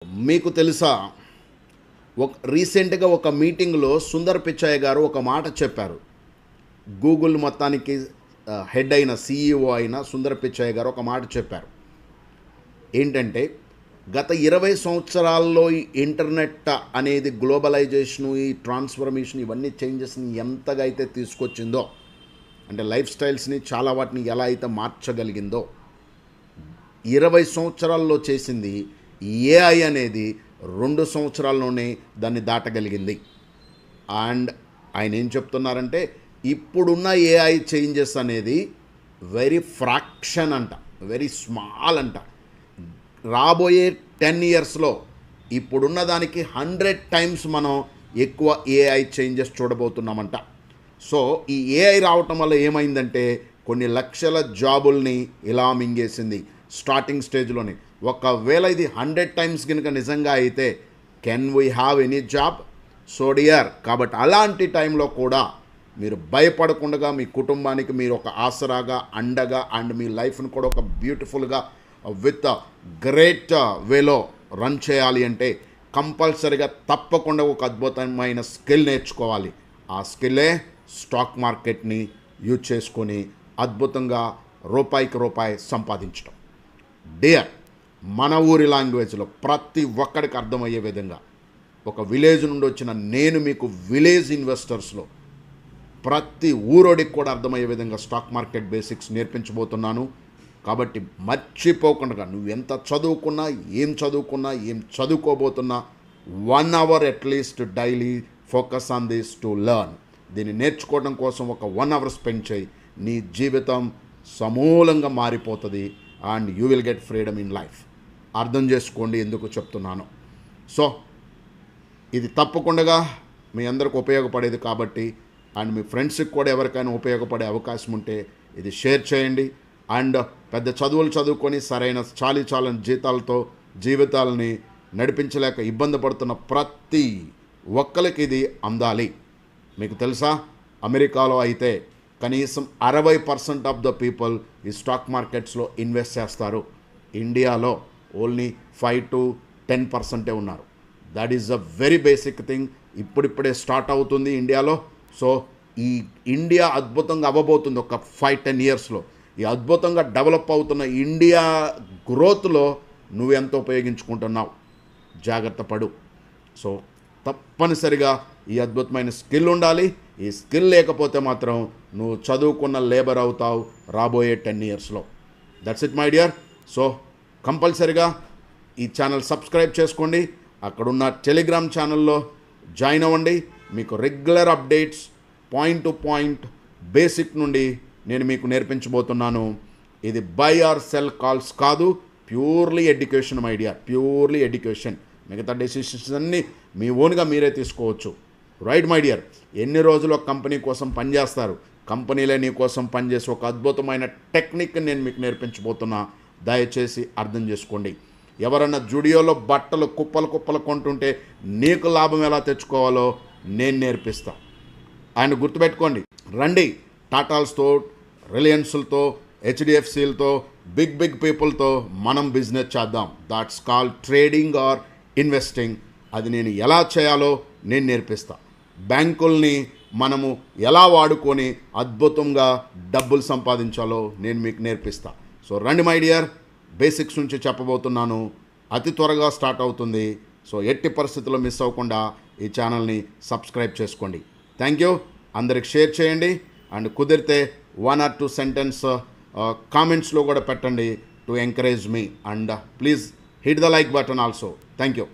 మీకు తెలుసా రీసెంట్గా ఒక మీటింగ్లో సుందర్ పిచాయ్ గారు ఒక మాట చెప్పారు. గూగుల్ మొత్తానికి హెడ్ అయిన సీఈఓ అయిన సుందర్ పిచాయ్ గారు ఒక మాట చెప్పారు. ఏంటంటే గత 20 సంవత్సరాల్లో ఈ ఇంటర్నెట్ అనేది గ్లోబలైజేషను, ఈ ట్రాన్స్ఫర్మేషన్, ఇవన్నీ చేంజెస్ని ఎంతగా అయితే తీసుకొచ్చిందో, అంటే లైఫ్ స్టైల్స్ని చాలా వాటిని ఎలా అయితే మార్చగలిగిందో, 20 సంవత్సరాల్లో చేసింది ఏఐ అనేది 2 సంవత్సరాల్లోనే దాన్ని దాటగలిగింది. అండ్ ఆయన ఏం చెప్తున్నారంటే ఇప్పుడున్న ఏఐ చేంజెస్ అనేది వెరీ ఫ్రాక్షన్ అంట, వెరీ స్మాల్ అంట. రాబోయే 10 ఇయర్స్లో ఇప్పుడున్న దానికి 100 టైమ్స్ మనం ఎక్కువ ఏఐ చేంజెస్ చూడబోతున్నామంట. సో ఈ ఏఐ రావటం వల్ల ఏమైందంటే కొన్ని లక్షల జాబుల్ని ఇలా మింగేసింది స్టార్టింగ్ స్టేజ్లోనే. ఒకవేళ ఇది 100 టైమ్స్ కనుక నిజంగా అయితే can we have any job? So dear, కాబట్టి అలాంటి టైంలో కూడా మీరు భయపడకుండా మీ కుటుంబానికి మీరు ఒక ఆసరాగా, అండగా, అండ్ మీ లైఫ్ని కూడా ఒక బ్యూటిఫుల్గా విత్ గ్రేట్ వేలో రన్ చేయాలి అంటే కంపల్సరీగా తప్పకుండా ఒక అద్భుతమైన స్కిల్ నేర్చుకోవాలి. ఆ స్కిల్లే స్టాక్ మార్కెట్ని యూజ్ చేసుకొని అద్భుతంగా రూపాయికి రూపాయి సంపాదించడం. డియర్, మన ఊరి లాంగ్వేజ్లో ప్రతి ఒక్కడికి అర్థమయ్యే విధంగా ఒక విలేజ్ నుండి వచ్చిన నేను మీకు విలేజ్ ఇన్వెస్టర్స్లో ప్రతి ఊరోడికి కూడా అర్థమయ్యే విధంగా స్టాక్ మార్కెట్ బేసిక్స్ నేర్పించబోతున్నాను. కాబట్టి మర్చిపోకుండా నువ్వు ఎంత చదువుకున్నా, ఏం చదువుకోబోతున్నా 1 hour at least daily focus on this to learn. దీన్ని నేర్చుకోవడం కోసం ఒక 1 అవర్ స్పెండ్ చేయి. నీ జీవితం సమూలంగా మారిపోతుంది and you will get freedom in life. అర్థం చేసుకోండి ఎందుకు చెప్తున్నాను. సో ఇది తప్పకుండా మీ అందరికి ఉపయోగపడేది కాబట్టి, అండ్ మీ ఫ్రెండ్స్కి కూడా ఎవరికైనా ఉపయోగపడే అవకాశం ఉంటే ఇది షేర్ చేయండి. అండ్ పెద్ద చదువులు చదువుకొని సరైన చాలని జీతాలతో జీవితాలని నడిపించలేక ఇబ్బంది పడుతున్న ప్రతి ఒక్కరికి ఇది అందాలి. మీకు తెలుసా, అమెరికాలో అయితే కనీసం 60% ఆఫ్ ద పీపుల్ ఈ స్టాక్ మార్కెట్స్లో ఇన్వెస్ట్ చేస్తారు. ఇండియాలో ఓన్లీ 5 to 10% ఉన్నారు. That is a very basic thing. ఇప్పుడిప్పుడే స్టార్ట్ అవుతుంది ఇండియాలో. సో ఈ ఇండియా అద్భుతంగా అవ్వబోతుంది ఒక 5-10 ఇయర్స్లో. ఈ అద్భుతంగా డెవలప్ అవుతున్న ఇండియా గ్రోత్లో నువ్వెంత ఉపయోగించుకుంటున్నావు, జాగ్రత్త పడు. సో తప్పనిసరిగా ఈ అద్భుతమైన స్కిల్ ఉండాలి. ఈ స్కిల్ లేకపోతే మాత్రం నువ్వు చదువుకున్న లేబర్ అవుతావు రాబోయే 10 ఇయర్స్లో. That's it my dear. So కంపల్సరిగా ఈ ఛానల్ సబ్స్క్రైబ్ చేసుకోండి. అక్కడున్న టెలిగ్రామ్ ఛానల్లో జాయిన్ అవ్వండి. మీకు regular updates, point to point basic నుండి నేను మీకు నేర్పించబోతున్నాను. ఇది బై ఆర్ సెల్ కాల్స్ కాదు, purely education my dear, purely education. మిగతా డెసిషన్స్ అన్నీ మీ ఓన్గా మీరే తీసుకోవచ్చు. Right my dear. ఎన్ని రోజులు ఒక కంపెనీ కోసం పనిచేస్తారు, కంపెనీలే నీ కోసం పనిచేసి ఒక అద్భుతమైన టెక్నిక్ నేను మీకు నేర్పించబోతున్నా. దయచేసి అర్థం చేసుకోండి. ఎవరన్నా జుడియోలో బట్టలు కుప్పలు కొంటుంటే నీకు లాభం ఎలా తెచ్చుకోవాలో నేను నేర్పిస్తా. ఆయన గుర్తుపెట్టుకోండి. రండి, టాటాల్స్తో, రిలయన్స్లతో, హెచ్డిఎఫ్సిలతో, బిగ్ పీపుల్తో మనం బిజినెస్ చేద్దాం. That's called trading are investing. అది నేను ఎలా చేయాలో నేను నేర్పిస్తా. బ్యాంకుల్ని మనము ఎలా వాడుకొని అద్భుతంగా డబ్బులు సంపాదించాలో నేను మీకు నేర్పిస్తా. సో రండి మై డియర్, బేసిక్స్ నుంచి చెప్పబోతున్నాను. అతి త్వరగా స్టార్ట్ అవుతుంది. సో ఎట్టి పరిస్థితుల్లో మిస్ అవ్వకుండా ఈ ఛానల్ని సబ్స్క్రైబ్ చేసుకోండి. Thank you. అందరికి షేర్ చేయండి. అండ్ కుదిరితే 1 or 2 సెంటెన్స్ కామెంట్స్లో కూడా పెట్టండి to encourage me. And please hit the like button also. Thank you.